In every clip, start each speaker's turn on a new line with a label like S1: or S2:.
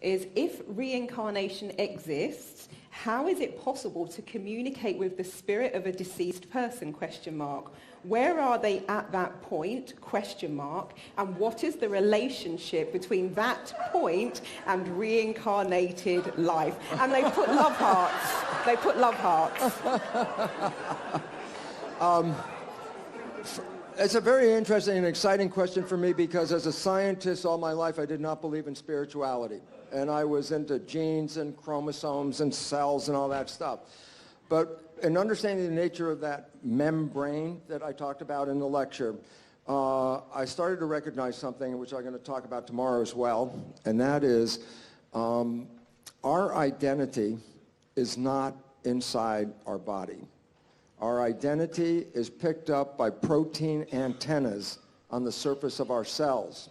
S1: is if reincarnation exists, how is it possible to communicate with the spirit of a deceased person, question mark? Where are they at that point, question mark? And what is the relationship between that point and reincarnated life? And they put love hearts. They put love hearts.
S2: It's a very interesting and exciting question for me because as a scientist all my life I did not believe in spirituality. And I was into genes and chromosomes and cells and all that stuff. But in understanding the nature of that membrane that I talked about in the lecture, I started to recognize something which I'm going to talk about tomorrow as well, and that is our identity is not inside our body. Our identity is picked up by protein antennas on the surface of our cells.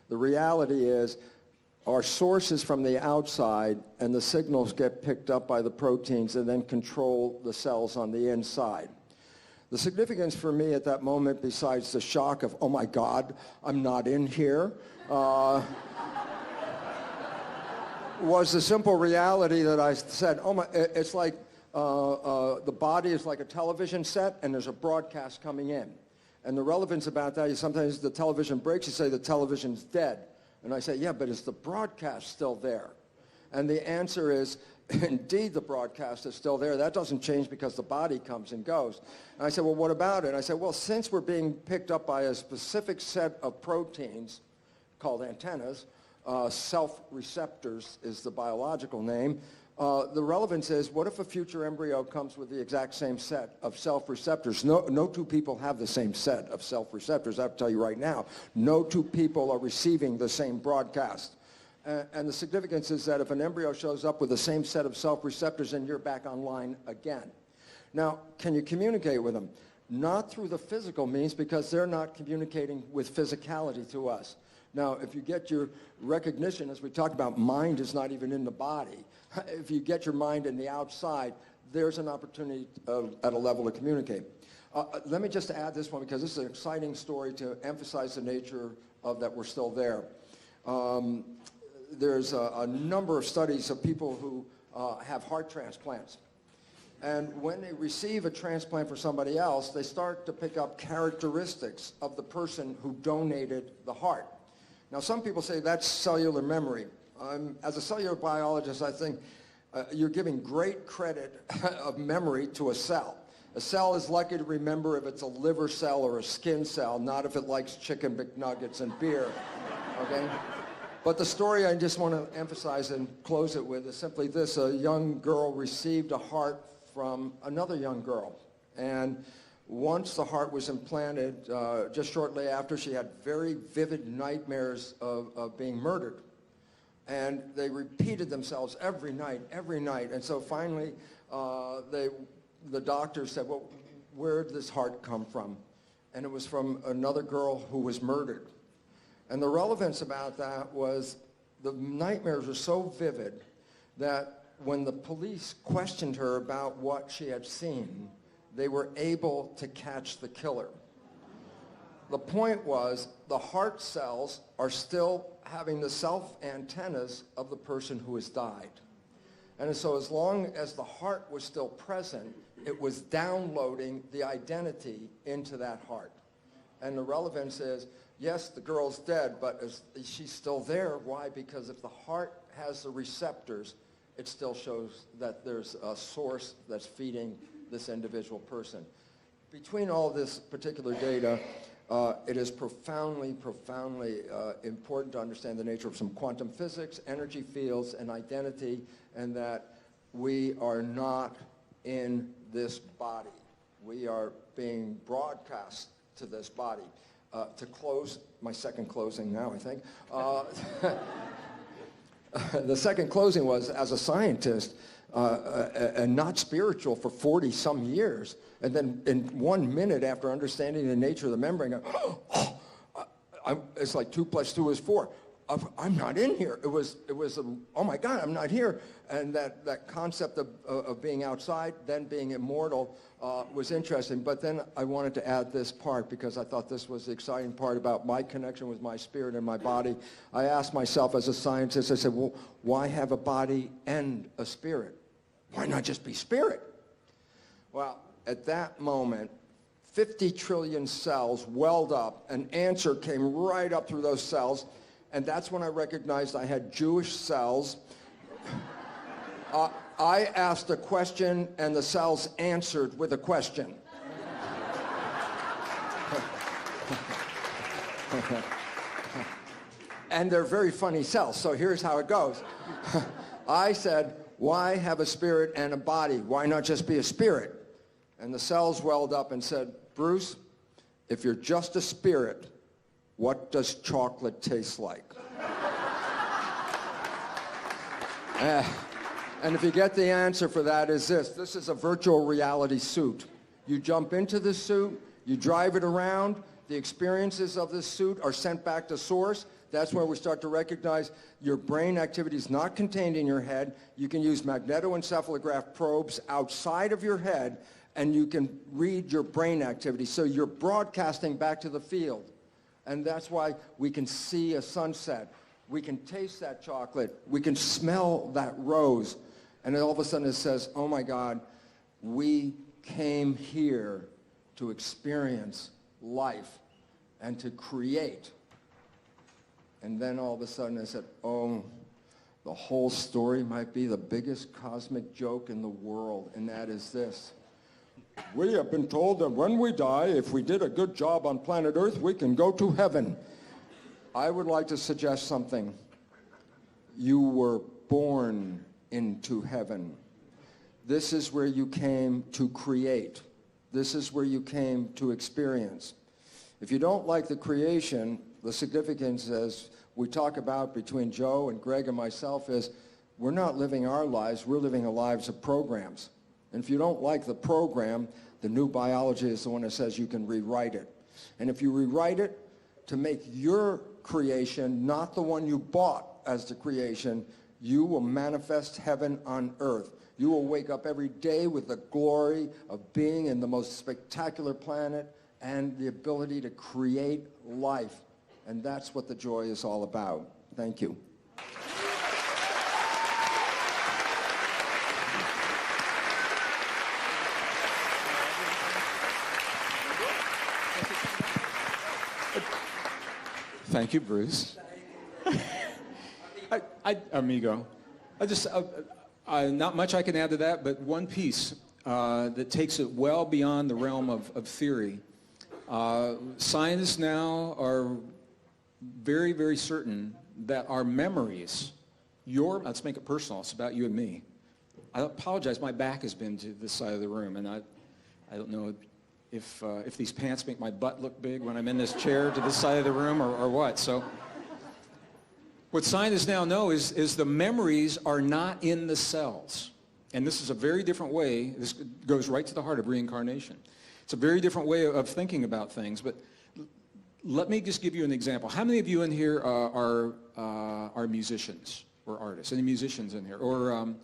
S2: The reality is our source is from the outside, and the signals get picked up by the proteins and then control the cells on the inside. The significance for me at that moment, besides the shock of, oh my God, I'm not in here, was the simple reality that I said, oh my, it's like the body is like a television set and there's a broadcast coming in. And the relevance about that is sometimes the television breaks, you say the television's dead. And I say, yeah, but is the broadcast still there? And the answer is, indeed the broadcast is still there. That doesn't change because the body comes and goes. And I said, well, what about it? And I said, well, since we're being picked up by a specific set of proteins called antennas, self-receptors is the biological name, the relevance is, what if a future embryo comes with the exact same set of self-receptors? No two people have the same set of self-receptors. I have to tell you right now, no two people are receiving the same broadcast. And the significance is that if an embryo shows up with the same set of self-receptors, then you're back online again. Now, can you communicate with them? Not through the physical means, because they're not communicating with physicality to us. Now, if you get your recognition, as we talked about, mind is not even in the body. If you get your mind in the outside, there's an opportunity at a level to communicate. Let me just add this one, because this is an exciting story to emphasize the nature of that we're still there. There's a number of studies of people who have heart transplants. And when they receive a transplant for somebody else, they start to pick up characteristics of the person who donated the heart. Now, some people say that's cellular memory. As a cellular biologist, I think you're giving great credit of memory to a cell. A cell is lucky to remember if it's a liver cell or a skin cell, not if it likes chicken McNuggets and beer, okay? But the story I just want to emphasize and close it with is simply this. A young girl received a heart from another young girl. And once the heart was implanted, just shortly after, she had very vivid nightmares of being murdered. And they repeated themselves every night. And so finally, the doctor said, well, where did this heart come from? And it was from another girl who was murdered. And the relevance about that was the nightmares were so vivid that when the police questioned her about what she had seen, they were able to catch the killer. The point was, the heart cells are still having the self-antennas of the person who has died. And so as long as the heart was still present, it was downloading the identity into that heart. And the relevance is, yes, the girl's dead, but she's still there. Why? Because if the heart has the receptors, it still shows that there's a source that's feeding this individual person. Between all this particular data, it is profoundly important to understand the nature of some quantum physics, energy fields, and identity, and that we are not in this body. We are being broadcast to this body. To close, my second closing now, I think. The second closing was, as a scientist, and not spiritual for 40-some years, and then in 1 minute after understanding the nature of the membrane, it's like 2 + 2 is 4. I'm not in here. It was oh my God, I'm not here. And that concept of being outside, then being immortal, was interesting. But then I wanted to add this part because I thought this was the exciting part about my connection with my spirit and my body. I asked myself as a scientist, I said, well, why have a body and a spirit? Why not just be spirit? Well, at that moment, 50 trillion cells welled up. An answer came right up through those cells. And that's when I recognized I had Jewish cells. I asked a question, and the cells answered with a question. And they're very funny cells, so here's how it goes. I said, why have a spirit and a body? Why not just be a spirit? And the cells welled up and said, Bruce, if you're just a spirit, what does chocolate taste like? And if you get the answer for that is this. This is a virtual reality suit. You jump into the suit, you drive it around, the experiences of this suit are sent back to source. That's where we start to recognize your brain activity is not contained in your head. You can use magnetoencephalograph probes outside of your head, and you can read your brain activity. So you're broadcasting back to the field. And that's why we can see a sunset. We can taste that chocolate. We can smell that rose. And then all of a sudden it says, oh my God, we came here to experience life and to create. And then all of a sudden I said, oh, the whole story might be the biggest cosmic joke in the world, and that is this. We have been told that when we die, if we did a good job on planet Earth, we can go to heaven. I would like to suggest something. You were born into heaven. This is where you came to create. This is where you came to experience. If you don't like the creation, the significance, as we talk about between Joe and Greg and myself, is we're not living our lives, we're living the lives of programs. And if you don't like the program, the new biology is the one that says you can rewrite it. And if you rewrite it to make your creation not the one you bought as the creation, you will manifest heaven on earth. You will wake up every day with the glory of being in the most spectacular planet and the ability to create life. And that's what the joy is all about. Thank you.
S3: Thank you, Bruce. Amigo. Not much I can add to that, but one piece that takes it well beyond the realm of theory. Scientists now are very, very certain that our memories, let's make it personal, it's about you and me. I apologize, my back has been to this side of the room, and I don't know if these pants make my butt look big when I'm in this chair to this side of the room or what. So what scientists now know is the memories are not in the cells. And this is a very different way. This goes right to the heart of reincarnation. It's a very different way of thinking about things. But let me just give you an example. How many of you in here are musicians or artists? Any musicians in here? Or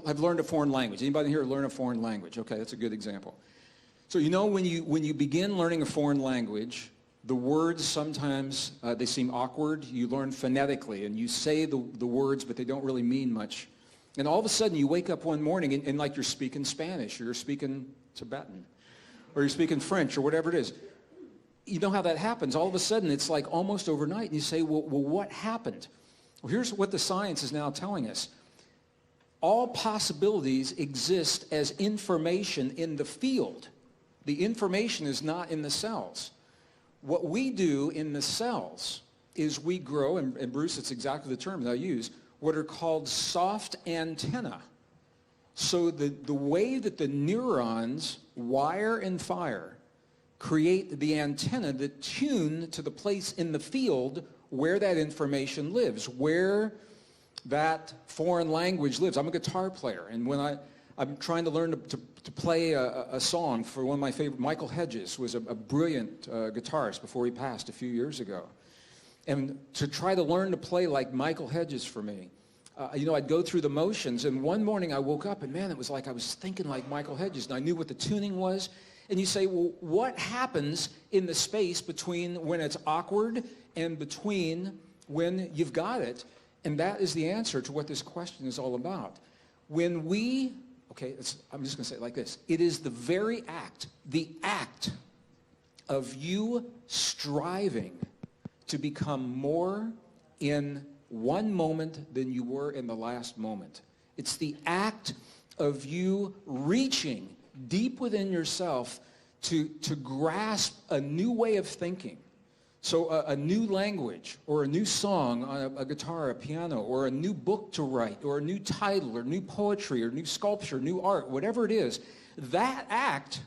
S3: have learned a foreign language? Anybody here learn a foreign language? Okay, that's a good example. So you know when you begin learning a foreign language, the words sometimes, they seem awkward. You learn phonetically, and you say the words, but they don't really mean much. And all of a sudden, you wake up one morning, and like you're speaking Spanish, or you're speaking Tibetan, or you're speaking French, or whatever it is. You know how that happens. All of a sudden, it's like almost overnight, and you say, well, what happened? Well, here's what the science is now telling us. All possibilities exist as information in the field. The information is not in the cells. What we do in the cells is we grow, and Bruce, it's exactly the term that I use, what are called soft antennae. So the way that the neurons wire and fire create the antenna that tune to the place in the field where that information lives, where that foreign language lives. I'm a guitar player, and when I'm trying to learn to play a song for one of my favorite, Michael Hedges was a brilliant guitarist before he passed a few years ago. and to try to learn to play like Michael Hedges for me. I'd go through the motions, and one morning I woke up, and man, it was like I was thinking like Michael Hedges, and I knew what the tuning was. And you say, well, what happens in the space between when it's awkward and between when you've got it? And that is the answer to what this question is all about. When we, I'm just going to say it like this. It is the very act, the act of you striving to become more in one moment than you were in the last moment. It's the act of you reaching deep within yourself to grasp a new way of thinking. So a new language, or a new song on a guitar, a piano, or a new book to write, or a new title, or new poetry, or new sculpture, new art, whatever it is, that act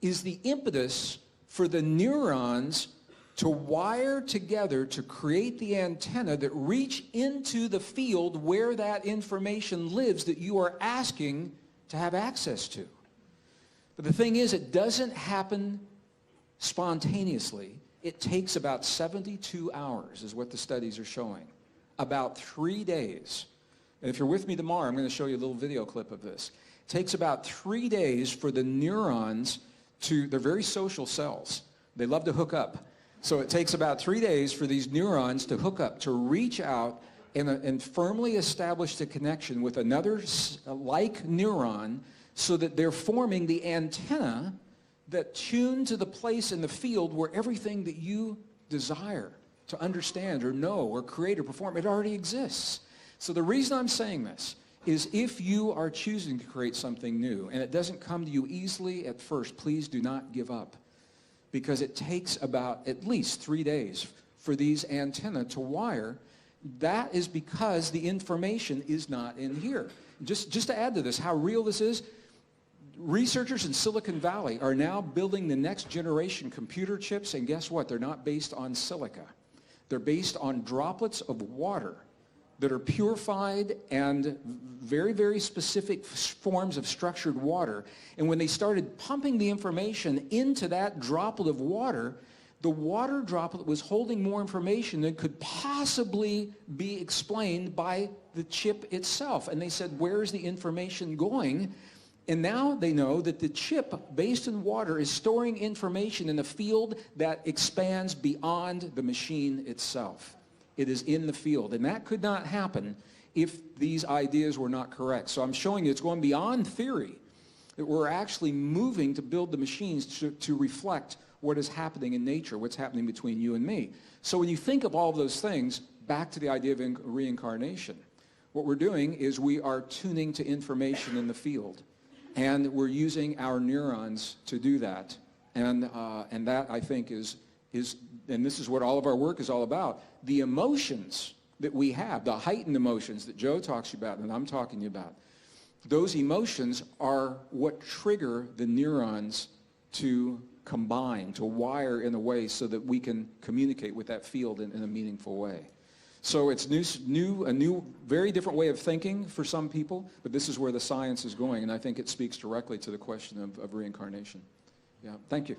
S3: is the impetus for the neurons to wire together to create the antenna that reach into the field where that information lives that you are asking to have access to. But the thing is, it doesn't happen spontaneously. It takes about 72 hours, is what the studies are showing. About 3 days. And if you're with me tomorrow, I'm going to show you a little video clip of this. It takes about 3 days for the neurons they're very social cells. They love to hook up. So it takes about 3 days for these neurons to hook up, to reach out and firmly establish the connection with another like neuron, so that they're forming the antenna that tune to the place in the field where everything that you desire to understand or know or create or perform, it already exists. So the reason I'm saying this is, if you are choosing to create something new and it doesn't come to you easily at first, please do not give up, because it takes about at least 3 days for these antennae to wire. That is because the information is not in here. Just to add to this, how real this is, researchers in Silicon Valley are now building the next generation computer chips, and guess what? They're not based on silica. They're based on droplets of water that are purified and very, very specific forms of structured water. And when they started pumping the information into that droplet of water, the water droplet was holding more information than could possibly be explained by the chip itself. And they said, where's the information going? And now they know that the chip based in water is storing information in a field that expands beyond the machine itself. It is in the field. And that could not happen if these ideas were not correct. So I'm showing you it's going beyond theory, that we're actually moving to build the machines to reflect what is happening in nature, what's happening between you and me. So when you think of all of those things, back to the idea of reincarnation, what we're doing is we are tuning to information in the field. And we're using our neurons to do that. And that, I think, is, and this is what all of our work is all about, the emotions that we have, the heightened emotions that Joe talks about and I'm talking about, those emotions are what trigger the neurons to combine, to wire in a way so that we can communicate with that field in a meaningful way. So it's a new, very different way of thinking for some people, but this is where the science is going, and I think it speaks directly to the question of reincarnation. Yeah, thank you.